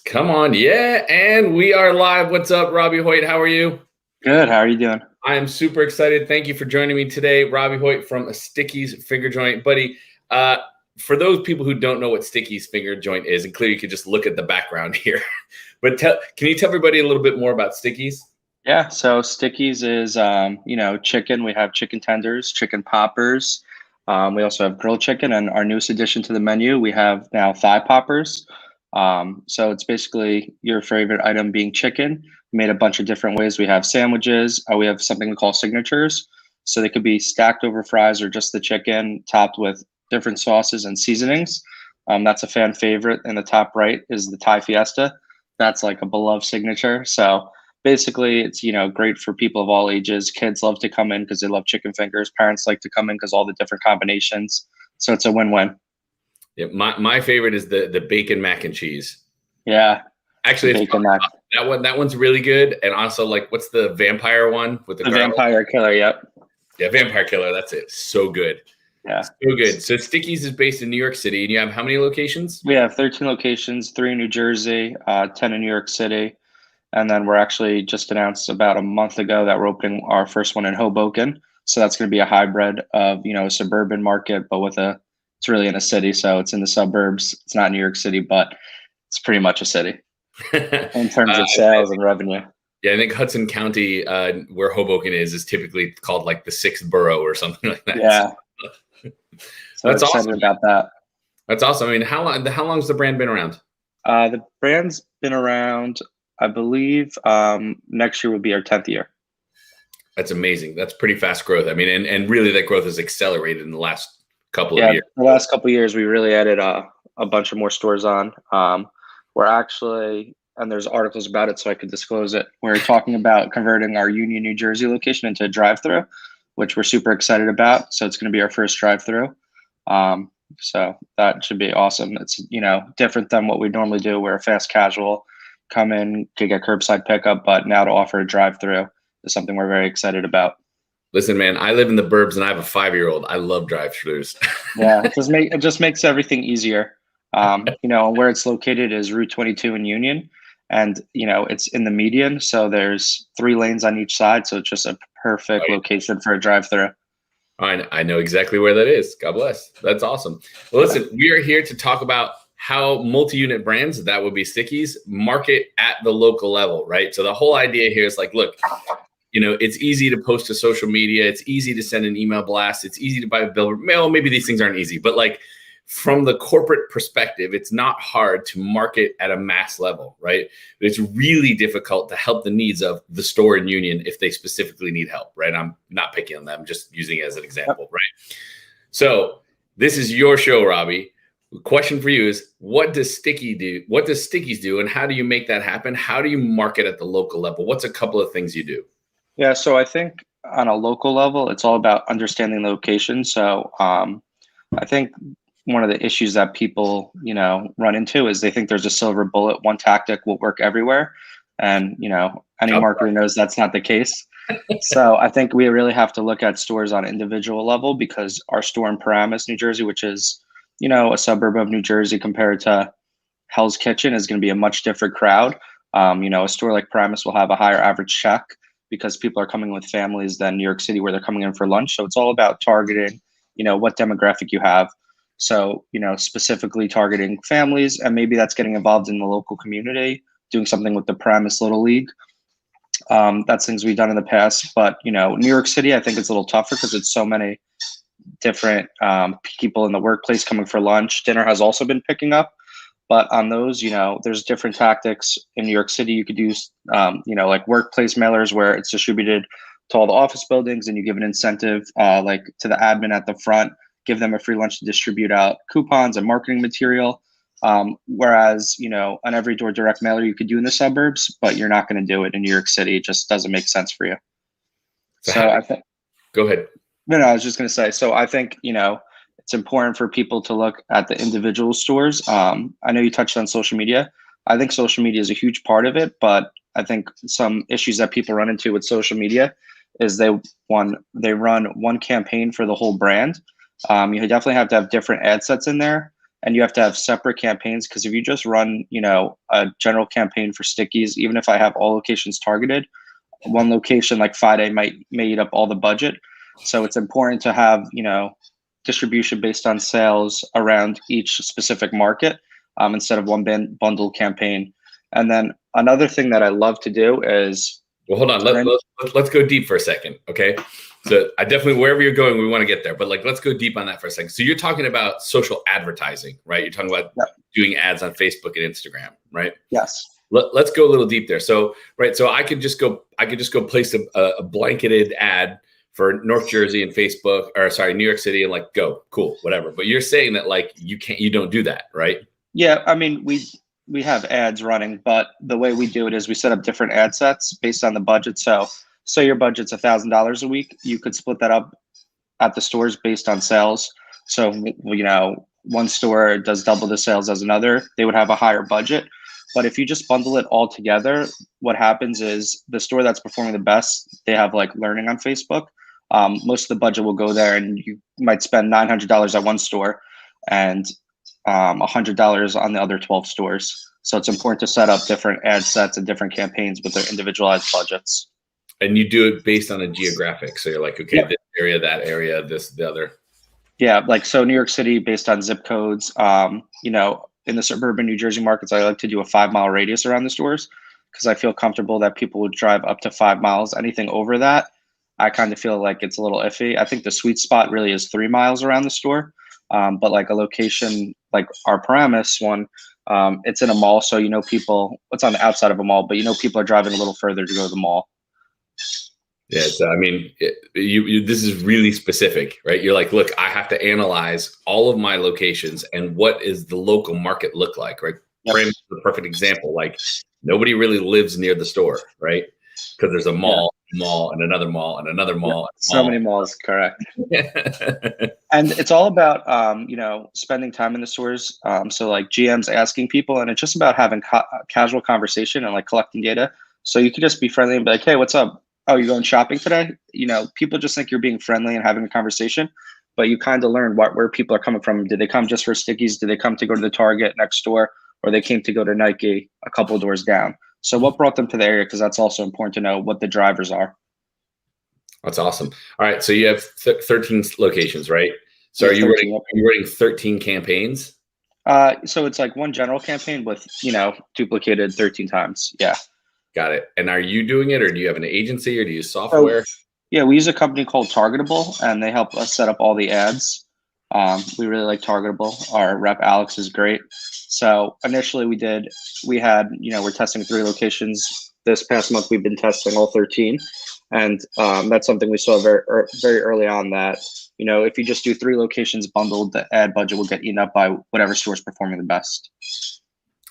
Come on, yeah, and we are live. What's up, Robbie Hoyt? How are you? Good. How are you doing? I am super excited. Thank you for joining me today, Robbie Hoyt from Stickies Finger Joint, buddy. Uh, for those people who don't know what Stickies Finger Joint is, and clearly you could just look at the background here, but can you tell everybody a little bit more about Stickies? Yeah. So Stickies is, chicken. We have chicken tenders, chicken poppers. We also have grilled chicken, and our newest addition to the menu, we have now thigh poppers. So it's basically your favorite item being chicken, made a bunch of different ways. We have sandwiches. We have something we call signatures. So they could be stacked over fries or just the chicken topped with different sauces and seasonings. That's a fan favorite. In the top right is the Thai Fiesta. That's like a beloved signature. So basically it's great for people of all ages. Kids love to come in because they love chicken fingers. Parents like to come in because all the different combinations. So it's a win-win. Yeah, my favorite is the bacon mac and cheese. Yeah. Actually, it's Bacon mac. that one's really good. And also, like, what's the vampire one with the garlic? Vampire killer. Yep. Yeah, vampire killer. That's it. So good. Yeah. So good. So Stickies is based in New York City, and you have how many locations? We have 13 locations, 3 in New Jersey, 10 in New York City. And then we're actually just announced about a month ago that we're opening our first one in Hoboken. So that's going to be a hybrid of, a suburban market, but it's really in a city. So it's in the suburbs. It's not New York City, but it's pretty much a city in terms of sales and revenue. Yeah, I think Hudson County, where Hoboken is typically called like the sixth borough or something like that. Yeah. So that's excited awesome about that. That's awesome. I mean, how long's the brand been around? The brand's been around, I believe, next year will be our 10th year. That's amazing. That's pretty fast growth. I mean, and really that growth has accelerated in the last couple of years. The last couple of years, we really added a bunch of more stores on. We're actually, and there's articles about it, so I could disclose it. We're talking about converting our Union, New Jersey location into a drive-through, which we're super excited about. So it's going to be our first drive-through. So that should be awesome. It's, different than what we normally do. We're a fast casual, come in, could get curbside pickup, but now to offer a drive-through is something we're very excited about. Listen, man, I live in the burbs and I have a 5-year-old. I love drive-thrus. Yeah, it just makes everything easier. Where it's located is Route 22 in Union, and it's in the median, so there's 3 lanes on each side, so it's just a perfect location for a drive-through. I know exactly where that is. God bless. That's awesome. Well, listen, we are here to talk about how multi-unit brands, that would be Stickies, market at the local level, right? So the whole idea here is like, look, it's easy to post to social media. It's easy to send an email blast. It's easy to buy a billboard. Well, maybe these things aren't easy, but like from the corporate perspective, it's not hard to market at a mass level, right? But it's really difficult to help the needs of the store in Union if they specifically need help, right? I'm not picking on them, I'm just using it as an example, right? So this is your show, Robbie. The question for you is, what does Stickies do, and how do you make that happen? How do you market at the local level? What's a couple of things you do? Yeah, so I think on a local level, it's all about understanding the location. So I think one of the issues that people, run into is they think there's a silver bullet, one tactic will work everywhere. And, any marketer knows that's not the case. So I think we really have to look at stores on an individual level, because our store in Paramus, New Jersey, which is, a suburb of New Jersey compared to Hell's Kitchen, is going to be a much different crowd. A store like Paramus will have a higher average check because people are coming with families than New York City, where they're coming in for lunch. So it's all about targeting, what demographic you have. So, specifically targeting families, and maybe that's getting involved in the local community, doing something with the Paramus Little League. That's things we've done in the past. But, New York City, I think it's a little tougher because it's so many different people in the workplace coming for lunch. Dinner has also been picking up. But on those, there's different tactics. In New York City, you could use, like workplace mailers where it's distributed to all the office buildings, and you give an incentive like to the admin at the front, give them a free lunch to distribute out coupons and marketing material. Whereas, on every door direct mailer you could do in the suburbs, but you're not going to do it in New York City. It just doesn't make sense for you. So I think. Go ahead. No, I was just going to say, so I think, it's important for people to look at the individual stores. I know you touched on social media. I think social media is a huge part of it, but I think some issues that people run into with social media is they run one campaign for the whole brand. You definitely have to have different ad sets in there. and you have to have separate campaigns, because if you just run, a general campaign for Stickies, even if I have all locations targeted, one location like Friday may eat up all the budget. So it's important to have, distribution based on sales around each specific market, instead of one bundle campaign. And then another thing that I love to do is, well, hold on. Let's go deep for a second. Okay. So I definitely, wherever you're going, we want to get there, but like, let's go deep on that for a second. So you're talking about social advertising, right? You're talking about doing ads on Facebook and Instagram, right? Yes. Let's go a little deep there. So, right. So I could just go place a blanketed ad for North Jersey and Facebook, or sorry, New York City, and like, go, cool, whatever. But you're saying that like, you don't do that, right? Yeah. I mean, we have ads running, but the way we do it is we set up different ad sets based on the budget. So say your budget's $1,000 a week, you could split that up at the stores based on sales. So, one store does double the sales as another, they would have a higher budget. But if you just bundle it all together, what happens is the store that's performing the best, they have like learning on Facebook. Most of the budget will go there, and you might spend $900 at one store and $100 on the other 12 stores. So it's important to set up different ad sets and different campaigns with their individualized budgets. And you do it based on a geographic. So you're like, okay, this area, that area, this, the other. Yeah. Like, so New York City based on zip codes, in the suburban New Jersey markets, I like to do a 5-mile radius around the stores, because I feel comfortable that people would drive up to 5 miles. Anything over that, I kind of feel like it's a little iffy. I think the sweet spot really is 3 miles around the store. But like a location like our Paramus one, it's in a mall. So, people, it's on the outside of a mall, but people are driving a little further to go to the mall. Yeah, so I mean, this is really specific, right? You're like, look, I have to analyze all of my locations and what is the local market look like, right? Yep. Frame is the perfect example. Like, nobody really lives near the store, right? Because there's a mall, and another mall, and another mall. Yep. So many malls, correct. And it's all about, spending time in the stores. So like GM's asking people, and it's just about having casual conversation and like collecting data. So you can just be friendly and be like, hey, what's up? Oh, you're going shopping today? People just think you're being friendly and having a conversation, but you kind of learn where people are coming from. Did they come just for Stickies? Did they come to go to the Target next door? Or they came to go to Nike a couple of doors down? So what brought them to the area? Because that's also important to know what the drivers are. That's awesome. All right. So you have 13 locations, right? So are you running 13 campaigns? So it's like one general campaign with, duplicated 13 times. Yeah. Got it. And are you doing it, or do you have an agency, or do you use software? Yeah, we use a company called Targetable, and they help us set up all the ads. We really like Targetable. Our rep Alex is great. So initially we're testing 3 locations. This past month we've been testing all 13, and that's something we saw very early on, that if you just do 3 locations bundled, the ad budget will get eaten up by whatever store is performing the best.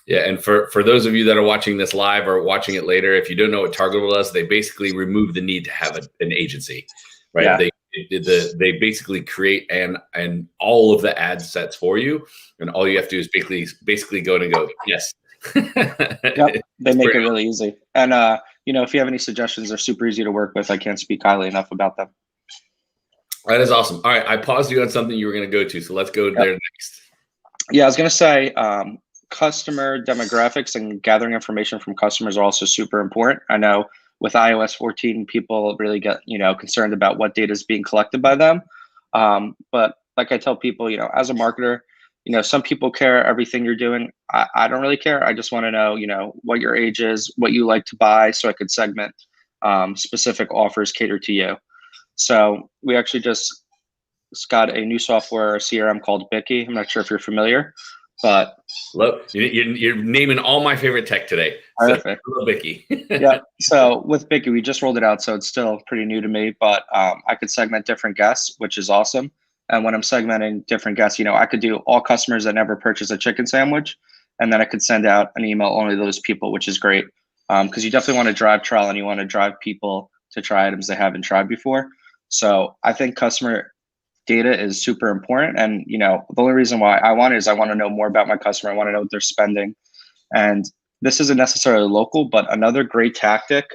Yeah, and for those of you that are watching this live or watching it later, if you don't know what Targetable does, they basically remove the need to have an agency, right? Yeah. They basically create and all of the ad sets for you, and all you have to do is basically go and go, yes. Yep, they make it really easy. And if you have any suggestions, they're super easy to work with. I can't speak highly enough about them. That is awesome. All right, I paused you on something you were going to go to, so let's go there next. Yeah, I was going to say, customer demographics and gathering information from customers are also super important. I know with iOS 14, people really get, concerned about what data is being collected by them. But like I tell people, as a marketer, some people care everything you're doing. I don't really care. I just want to know, what your age is, what you like to buy, so I could segment specific offers catered to you. So we actually just got a new software CRM called Bicky. I'm not sure if you're familiar. But look, you're naming all my favorite tech today. Perfect. So, Bicky. Yeah. So with Bicky, we just rolled it out, so it's still pretty new to me. But I could segment different guests, which is awesome. And when I'm segmenting different guests, I could do all customers that never purchase a chicken sandwich, and then I could send out an email only to those people, which is great, because you definitely want to drive trial, and you want to drive people to try items they haven't tried before. So I think customer data is super important. And, the only reason why I want it is I want to know more about my customer. I want to know what they're spending. And this isn't necessarily local, but another great tactic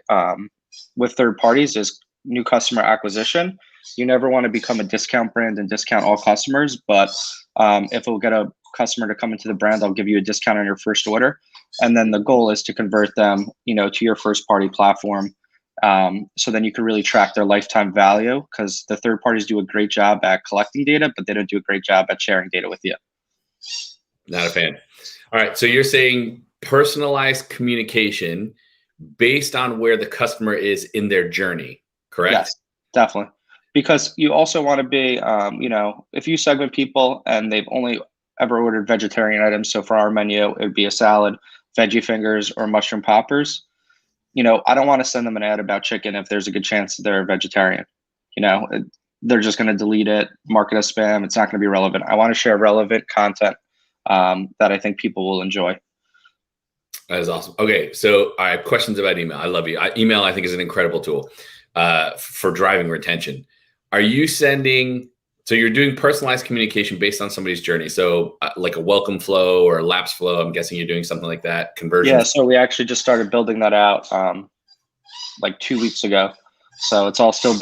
with third parties is new customer acquisition. You never want to become a discount brand and discount all customers, but if it will get a customer to come into the brand, I'll give you a discount on your first order. And then the goal is to convert them, to your first party platform. So then you can really track their lifetime value, because the third parties do a great job at collecting data, but they don't do a great job at sharing data with you. Not a fan. All right. So you're saying personalized communication based on where the customer is in their journey, correct? Yes, definitely. Because you also want to be, if you segment people and they've only ever ordered vegetarian items, so for our menu, it would be a salad, veggie fingers, or mushroom poppers. I don't want to send them an ad about chicken if there's a good chance they're a vegetarian. They're just going to delete it, mark it as spam. It's not going to be relevant. I want to share relevant content that I think people will enjoy. That is awesome. Okay, so I have questions about email. I love you. Email, I think, is an incredible tool for driving retention. Are you sending? So you're doing personalized communication based on somebody's journey. So like a welcome flow or a lapse flow. I'm guessing you're doing something like that. Conversions. Yeah. So we actually just started building that out like 2 weeks ago. So it's all still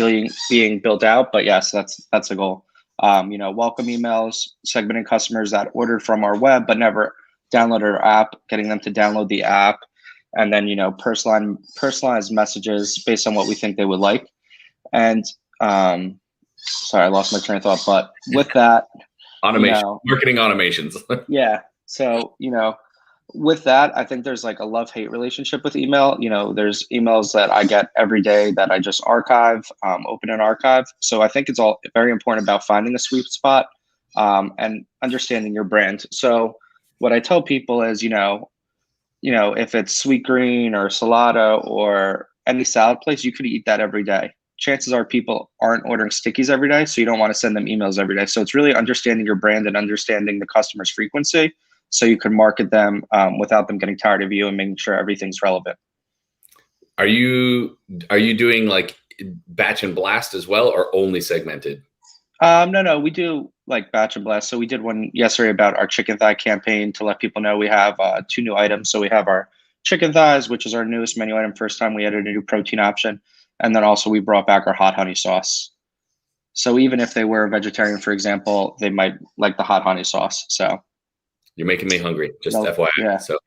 being built out. But yes, that's a goal. Welcome emails, segmenting customers that ordered from our web but never downloaded our app, getting them to download the app, and then personalized messages based on what we think they would like. And sorry, I lost my train of thought. But with that, automation, marketing automations. Yeah. So with that, I think there's like a love-hate relationship with email. There's emails that I get every day that I just archive, open and archive. So I think it's all very important about finding a sweet spot and understanding your brand. So what I tell people is, if it's Sweet Green or Salata or any salad place, you could eat that every day. Chances are people aren't ordering Stickies every day, so you don't want to send them emails every day. So it's really understanding your brand and understanding the customer's frequency, so you can market them without them getting tired of you and making sure everything's relevant. Are you doing like batch and blast as well, or only segmented? No, we do like batch and blast. So we did one yesterday about our chicken thigh campaign to let people know we have 2 new items. So we have our chicken thighs, which is our newest menu item. First time we added a new protein option. And then also we brought back our hot honey sauce. So even if they were a vegetarian, for example, they might like the hot honey sauce. So you're making me hungry, just FYI. Yeah. So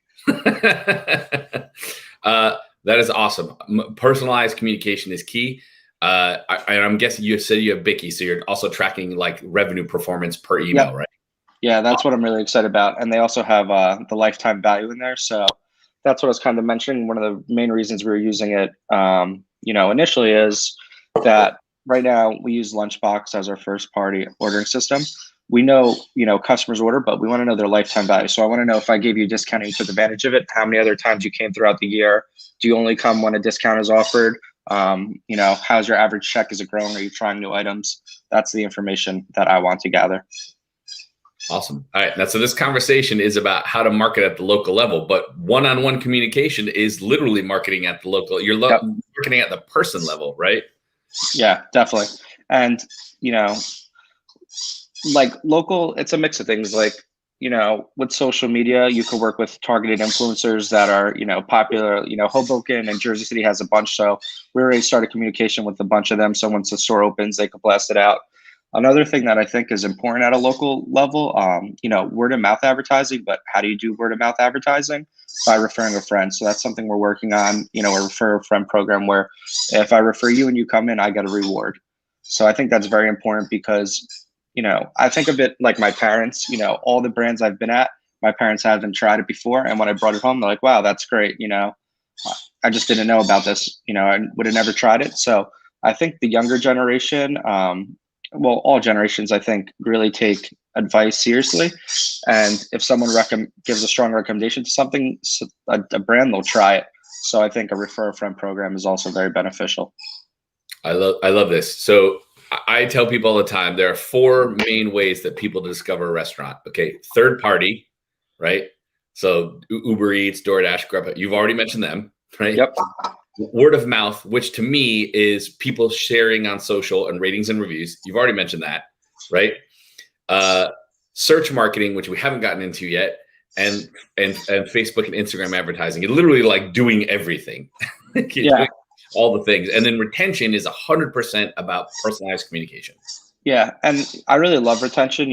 that is awesome. Personalized communication is key. I'm guessing you said you have Bicky, so you're also tracking like revenue performance per email, right? Yeah, that's what I'm really excited about. And they also have the lifetime value in there. So that's what I was kind of mentioning. One of the main reasons we were using it, initially is that right now we use Lunchbox as our first party ordering system. We know, customers order, but we want to know their lifetime value. So I want to know, if I gave you a discount and you took advantage of it, how many other times you came throughout the year? Do you only come when a discount is offered? How's your average check? Is it growing? Are you trying new items? That's the information that I want to gather. Awesome. All right. Now, so this conversation is about how to market at the local level, but one-on-one communication is literally marketing at the local. You're marketing at the person level, right? Yeah, definitely. And, like local, it's a mix of things. Like, with social media, you could work with targeted influencers that are, popular. Hoboken and Jersey City has a bunch. So we already started communication with a bunch of them. So once the store opens, they could blast it out. Another thing that I think is important at a local level, word of mouth advertising. But how do you do word of mouth advertising? By referring a friend. So that's something we're working on, a refer a friend program where if I refer you and you come in, I get a reward. So I think that's very important because, I think of it like my parents, all the brands I've been at, my parents haven't tried it before. And when I brought it home, they're like, wow, that's great. I just didn't know about this, I would have never tried it. So I think the younger generation, all generations, I think, really take advice seriously. And if someone gives a strong recommendation to something, a brand, they'll try it. So I think a refer a friend program is also very beneficial. I love this. So I tell people all the time, there are 4 main ways that people discover a restaurant. Okay. Third party, right? So Uber Eats, DoorDash, Grubhub, you've already mentioned them, right? Yep. Word of mouth, which to me is people sharing on social and ratings and reviews. You've already mentioned that, right? Search marketing, which we haven't gotten into yet, and Facebook and Instagram advertising. You're literally like doing everything. Doing all the things. And then retention is 100% about personalized communication. Yeah. And I really love retention.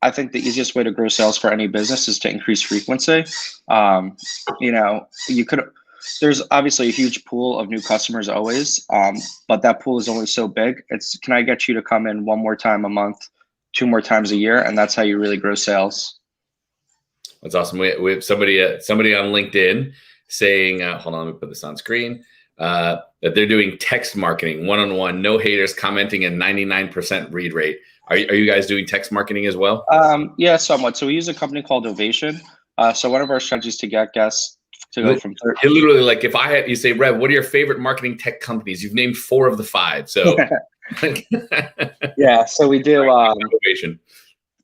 I think the easiest way to grow sales for any business is to increase frequency. You know, you could, there's obviously a huge pool of new customers always, but that pool is only so big. It's, can I get you to come in one more time a month, two more times a year? And that's how you really grow sales. That's awesome. We have somebody on LinkedIn saying, hold on, let me put this on screen, that they're doing text marketing one-on-one, no haters, commenting, and 99% read rate. Are you guys doing text marketing as well? Yeah, somewhat. So we use a company called Ovation. So one of our strategies to get guests to go from it literally, like, if I had you say, Rev, what are your favorite marketing tech companies? You've named 4 of the 5. So yeah, so we do Ovation.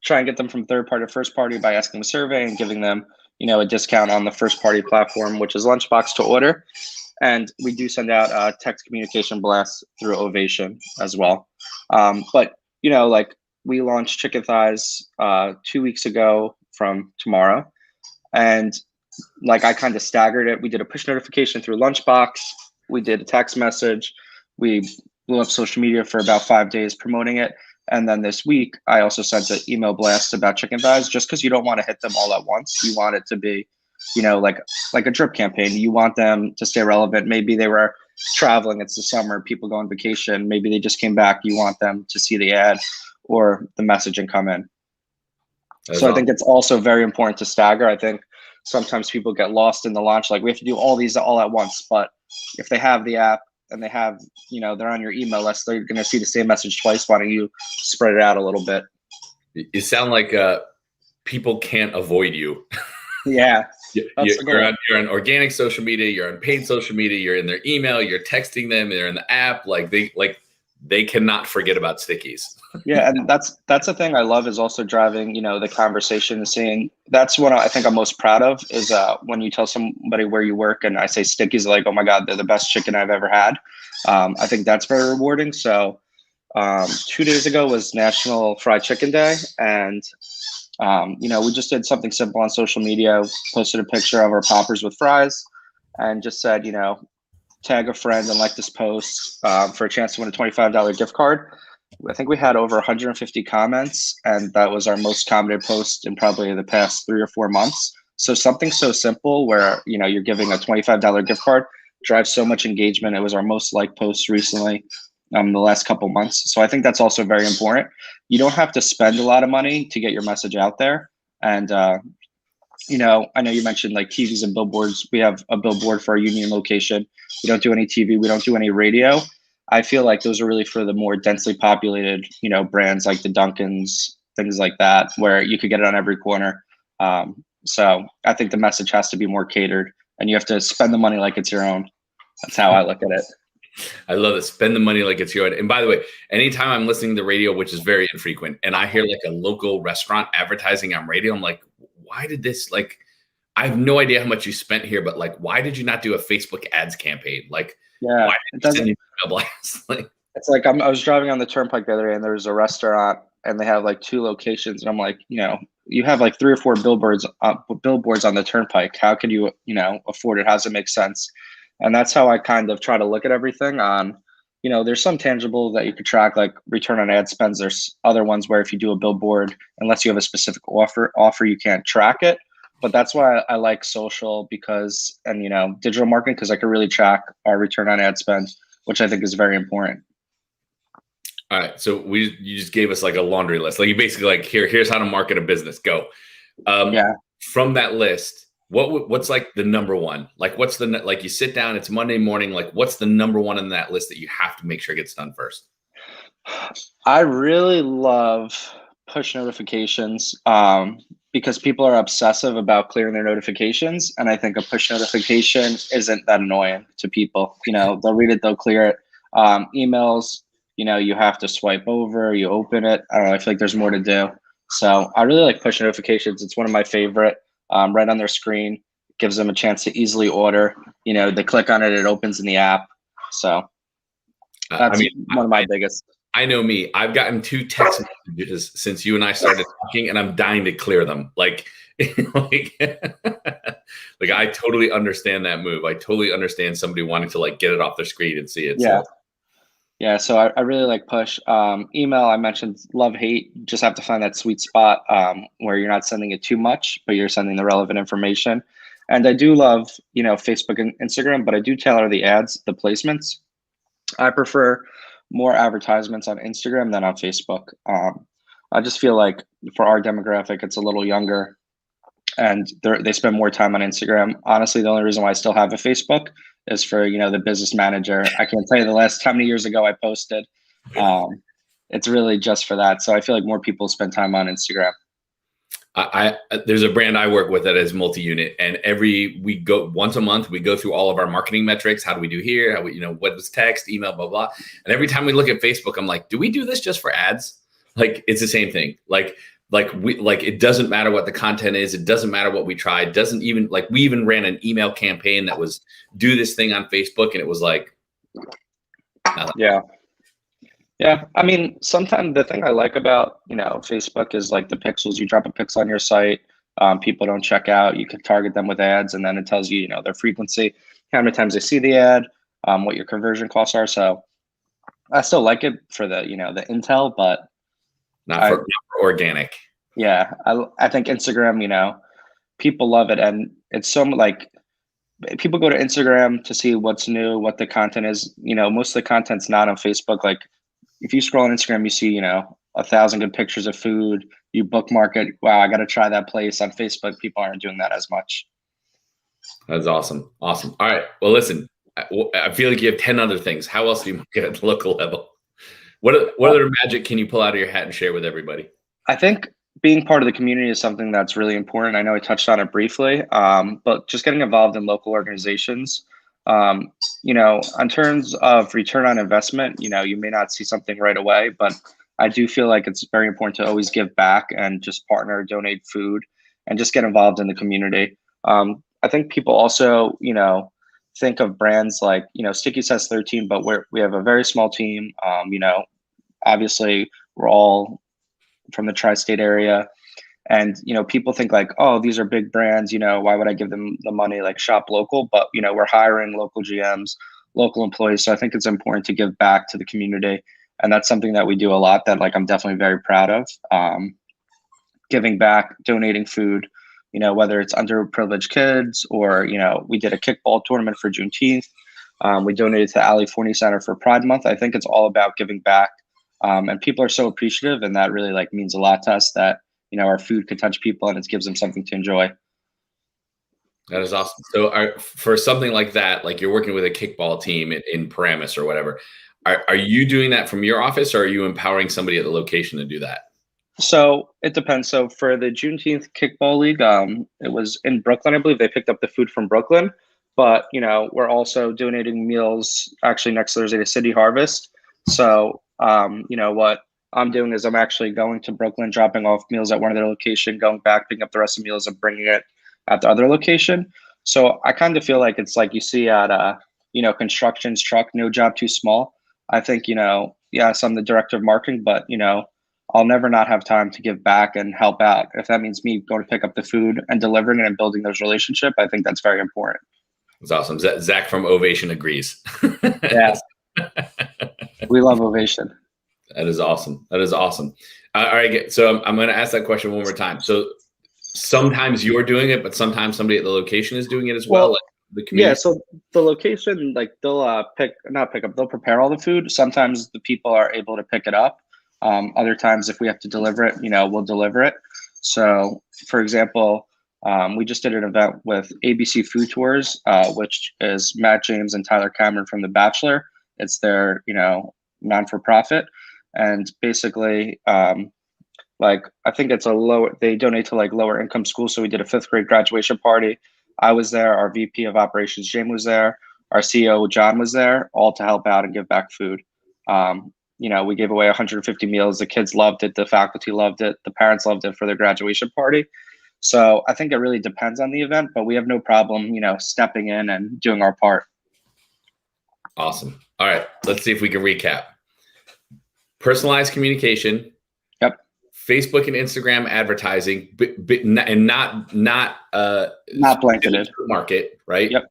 Try and get them from third party to first party by asking a survey and giving them, you know, a discount on the first party platform, which is Lunchbox to order. And we do send out text communication blasts through Ovation as well. But, you know, like, we launched chicken thighs 2 weeks ago from tomorrow. And like, I kind of staggered it. We did a push notification through Lunchbox. We did a text message. We blew up social media for about 5 days promoting it. And then this week, I also sent an email blast about chicken thighs, just because you don't want to hit them all at once. You want it to be, you know, like a drip campaign. You want them to stay relevant. Maybe they were traveling. It's the summer. People go on vacation. Maybe they just came back. You want them to see the ad or the message and come in. That's so awesome. I think it's also very important to stagger. I think sometimes people get lost in the launch. Like, we have to do all these all at once. But if they have the app and they have, you know, they're on your email list, they're going to see the same message twice. Why don't you spread it out a little bit? You sound like people can't avoid you. Yeah. You're on organic social media, you're on paid social media, you're in their email, you're texting them, they're in the app. They cannot forget about Stickies. Yeah, and that's the thing I love, is also driving, you know, the conversation and seeing. That's what I think I'm most proud of, is when you tell somebody where you work and I say Stickies, like, oh my God, they're the best chicken I've ever had. I think that's very rewarding. So 2 days ago was National Fried Chicken Day, and you know, we just did something simple on social media, posted a picture of our poppers with fries, and just said, you know, tag a friend and like this post for a chance to win a $25 gift card. I think we had over 150 comments, and that was our most commented post in probably the past 3 or 4 months. So something so simple where, you know, you're giving a $25 gift card drives so much engagement. It was our most liked post recently, the last couple months. So I think that's also very important. You don't have to spend a lot of money to get your message out there. And you know, I know you mentioned like TVs and billboards. We have a billboard for our Union location. We don't do any TV. We don't do any radio. I feel like those are really for the more densely populated, you know, brands like the Dunkins, things like that, where you could get it on every corner. So I think the message has to be more catered, and you have to spend the money like it's your own. That's how I look at it. I love it. Spend the money like it's your own. And by the way, anytime I'm listening to radio, which is very infrequent, and I hear like a local restaurant advertising on radio, I'm like, why did this, like, I have no idea how much you spent here, but like, why did you not do a Facebook ads campaign? Like, yeah, why did you send you a blast? Like, it's like, I was driving on the turnpike the other day, and there's a restaurant, and they have like 2 locations, and I'm like, you know, you have like 3 or 4 billboards on the turnpike. How can you, you know, afford it? How does it make sense? And that's how I kind of try to look at everything. On, you know, there's some tangible that you could track, like return on ad spends. There's other ones where if you do a billboard, unless you have a specific offer, you can't track it. But that's why I like social, because, and, you know, digital marketing, because I can really track our return on ad spend, which I think is very important. All right. So you just gave us like a laundry list. Like, you basically like, here's how to market a business. Go. Yeah. From that list, what's like the number one? Like, what's the, like, you sit down, it's Monday morning. Like, what's the number one in that list that you have to make sure gets done first? I really love push notifications because people are obsessive about clearing their notifications. And I think a push notification isn't that annoying to people. You know, they'll read it, they'll clear it. Emails, you know, you have to swipe over, you open it. I don't know, I feel like there's more to do. So I really like push notifications. It's one of my favorite. Right on their screen, gives them a chance to easily order. You know, they click on it, it opens in the app. So that's one of my biggest. I know me. I've gotten 2 text messages since you and I started talking, and I'm dying to clear them. Like, like I totally understand that move. I totally understand somebody wanting to like get it off their screen and see it. Yeah. So. Yeah, so I really like push. Email, I mentioned love, hate. You just have to find that sweet spot where you're not sending it too much, but you're sending the relevant information. And I do love, Facebook and Instagram, but I do tailor the ads, the placements. I prefer more advertisements on Instagram than on Facebook. I just feel like for our demographic, it's a little younger and they spend more time on Instagram. Honestly, the only reason why I still have a Facebook is for the business manager. I can't tell you the last how many years ago I posted. Um, it's really just for that. So I feel like more people spend time on Instagram. I there's a brand I work with that is multi-unit, and we go once a month. We go through all of our marketing metrics. How do we do here? How we, what was text, email, blah blah. And every time we look at Facebook, I'm like, do we do this just for ads? Like it's the same thing. Like it doesn't matter what the content is. It doesn't matter what we try. It doesn't even we even ran an email campaign that was do this thing on Facebook, and it was like, yeah. Yeah, I mean, sometimes the thing I like about Facebook is like the pixels. You drop a pixel on your site, people don't check out. You can target them with ads, and then it tells you, their frequency, how many times they see the ad, what your conversion costs are. So I still like it for the intel, but not for organic. Yeah, I think Instagram, people love it, and it's so like people go to Instagram to see what's new, what the content is. Most of the content's not on Facebook. Like if you scroll on Instagram, you see, 1,000 good pictures of food. You bookmark it. Wow, I got to try that place. On Facebook, people aren't doing that as much. That's awesome. Awesome. All right. Well, listen, I feel like you have 10 other things. How else do you market at the local level? What other magic can you pull out of your hat and share with everybody? I think being part of the community is something that's really important. I know I touched on it briefly, but just getting involved in local organizations. In terms of return on investment, you may not see something right away, but I do feel like it's very important to always give back and just partner, donate food, and just get involved in the community. I think people also, think of brands like, Stickies has 13, but we have a very small team. Obviously, we're all from the tri-state area. And, people think like, oh, these are big brands, why would I give them the money, like shop local? But, we're hiring local GMs, local employees. So I think it's important to give back to the community. And that's something that we do a lot that I'm definitely very proud of. Giving back, donating food, whether it's underprivileged kids or, we did a kickball tournament for Juneteenth. We donated to Ali Forney Center for Pride Month. I think it's all about giving back. And people are so appreciative, and that really means a lot to us that our food could touch people and it gives them something to enjoy. That is awesome. So for something like that, like you're working with a kickball team in Paramus or whatever, are you doing that from your office, or are you empowering somebody at the location to do that? So it depends. So for the Juneteenth Kickball League, it was in Brooklyn. I believe they picked up the food from Brooklyn, but we're also donating meals actually next Thursday to City Harvest. So what I'm doing is I'm actually going to Brooklyn, dropping off meals at one of their location, going back, picking up the rest of the meals and bringing it at the other location. So I kind of feel like it's like you see at construction's truck, no job too small. I think, yes, I'm the director of marketing, but I'll never not have time to give back and help out. If that means me going to pick up the food and delivering it and building those relationships, I think that's very important. That's awesome. Zach from Ovation agrees. Yeah. We love Ovation. That is awesome. That is awesome. All right. So I'm going to ask that question one more time. So sometimes you're doing it, but sometimes somebody at the location is doing it as well. Like the community. Yeah. So the location, they'll they'll prepare all the food. Sometimes the people are able to pick it up. Other times, if we have to deliver it, we'll deliver it. So for example, we just did an event with ABC Food Tours, which is Matt James and Tyler Cameron from The Bachelor. It's their, non-for-profit. And basically, I think it's they donate to lower income schools. So we did a 5th grade graduation party. I was there. Our VP of operations, James, was there. Our CEO, John, was there, all to help out and give back food. We gave away 150 meals. The kids loved it. The faculty loved it. The parents loved it for their graduation party. So I think it really depends on the event, but we have no problem, stepping in and doing our part. Awesome. All right. Let's see if we can recap. Personalized communication. Yep. Facebook and Instagram advertising, and not blanketed market, right? Yep.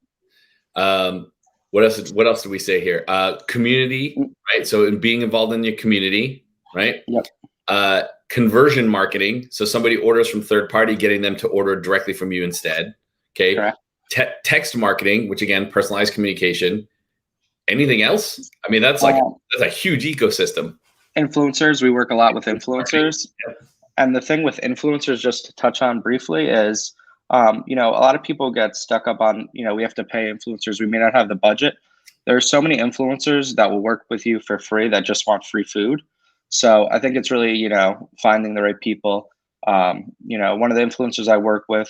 What else? What else do we say here? Community, right? So in being involved in your community, right? Yep. Conversion marketing. So somebody orders from third party, getting them to order directly from you instead. Okay. Correct. Text marketing, which again, personalized communication. Anything else? I mean, that's a huge ecosystem. Influencers. We work a lot with influencers. Yep. And the thing with influencers, just to touch on briefly, is a lot of people get stuck up on, we have to pay influencers. We may not have the budget. There's so many influencers that will work with you for free that just want free food. So I think it's really, finding the right people. One of the influencers I work with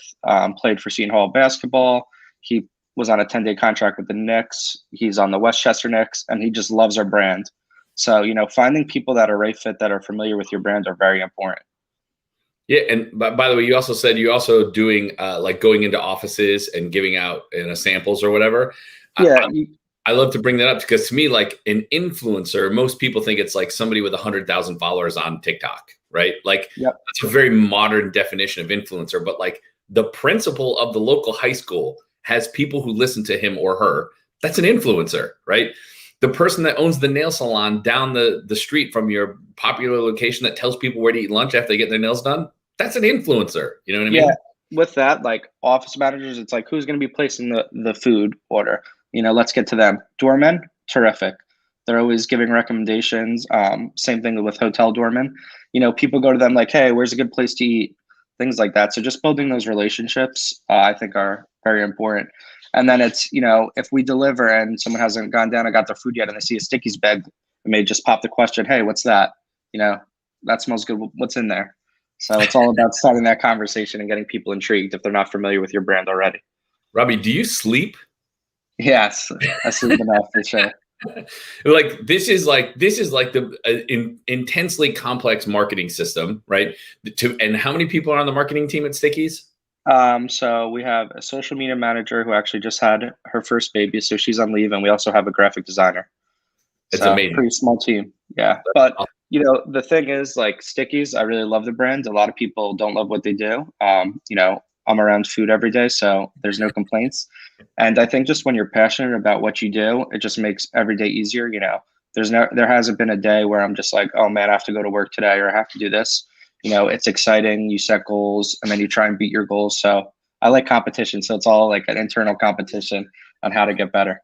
played for Seton Hall basketball. He was on a 10-day contract with the Knicks. He's on the Westchester Knicks, and he just loves our brand. So, finding people that are right fit, that are familiar with your brand, are very important. Yeah, and by the way, you also said you also doing like going into offices and giving out samples or whatever. Yeah, I love to bring that up because to me, like an influencer, most people think it's like somebody with 100,000 followers on TikTok, right? Like that's a very modern definition of influencer. But like the principal of the local high school has people who listen to him or her. That's an influencer, right? The person that owns the nail salon down the street from your popular location that tells people where to eat lunch after they get their nails done, that's an influencer. You know what I mean? Yeah. With that, like office managers, it's like, who's going to be placing the food order? Let's get to them. Doormen, terrific. They're always giving recommendations. Same thing with hotel doormen. People go to them like, hey, where's a good place to eat? Things like that. So just building those relationships, I think, are very important. And then it's, if we deliver and someone hasn't gone down and got their food yet and they see a Stickies bag, it may just pop the question, hey, what's that? That smells good. What's in there? So it's all about starting that conversation and getting people intrigued if they're not familiar with your brand already. Robbie, do you sleep? Yes, I sleep enough for sure. Like this is like the intensely complex marketing system, right? And how many people are on the marketing team at Stickies? So we have a social media manager who actually just had her first baby, so she's on leave, and we also have a graphic designer. It's amazing. Pretty small team. Yeah. But the thing is, like Stickies, I really love the brand. A lot of people don't love what they do. I'm around food every day, so there's no complaints. And I think just when you're passionate about what you do, it just makes every day easier. There hasn't been a day where I'm just like, oh man, I have to go to work today or I have to do this. It's exciting. You set goals and then you try and beat your goals. So I like competition. So it's all like an internal competition on how to get better.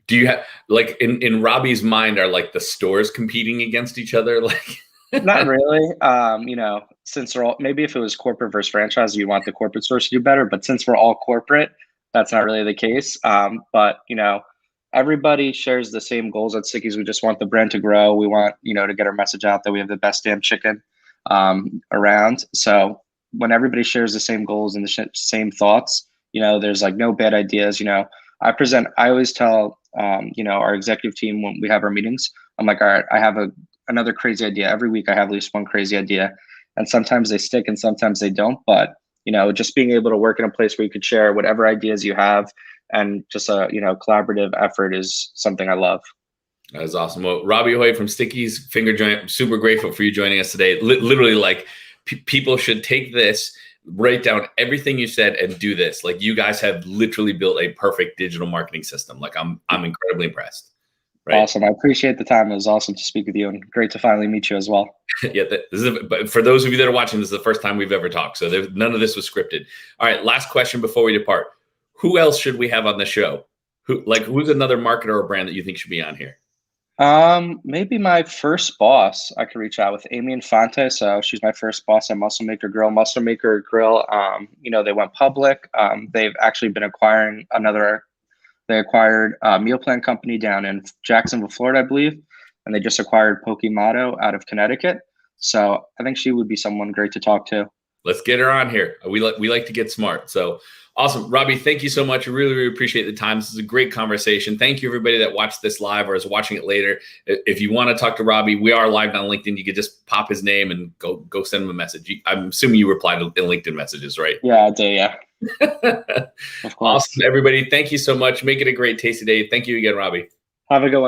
Do you have like in Robbie's mind, are like the stores competing against each other? Like not really. Since they're all, maybe if it was corporate versus franchise, you want the corporate stores to do better. But since we're all corporate, that's not really the case. But everybody shares the same goals at Stickies. We just want the brand to grow. We want, to get our message out that we have the best damn chicken around. So when everybody shares the same goals and the same thoughts, there's like no bad ideas. I always tell, our executive team when we have our meetings, I'm like, all right, I have another crazy idea. Every week I have at least one crazy idea, and sometimes they stick and sometimes they don't. But, just being able to work in a place where you could share whatever ideas you have and just a, collaborative effort is something I love. That is awesome. Well, Robbie Hoy from Stickies Finger Joint, I'm super grateful for you joining us today. Literally, like people should take this, write down everything you said and do this. Like you guys have literally built a perfect digital marketing system. Like I'm incredibly impressed. Right? Awesome. I appreciate the time. It was awesome to speak with you and great to finally meet you as well. Yeah. But for those of you that are watching, this is the first time we've ever talked. So none of this was scripted. All right. Last question before we depart. Who else should we have on the show? Who's another marketer or brand that you think should be on here? Maybe my first boss I could reach out with, Amy Infante. So she's my first boss at Muscle Maker Grill. Muscle Maker Grill, they went public. They've actually been acquiring they acquired a meal plan company down in Jacksonville, Florida, I believe. And they just acquired Pokemoto out of Connecticut. So I think she would be someone great to talk to. Let's get her on here. We like to get smart. So awesome. Robbie, thank you so much. I really, really appreciate the time. This is a great conversation. Thank you, everybody that watched this live or is watching it later. If you want to talk to Robbie, we are live on LinkedIn. You could just pop his name and go send him a message. I'm assuming you reply to LinkedIn messages, right? Yeah, I do, yeah. Of course. Awesome, everybody. Thank you so much. Make it a great tasty day. Thank you again, Robbie. Have a good one.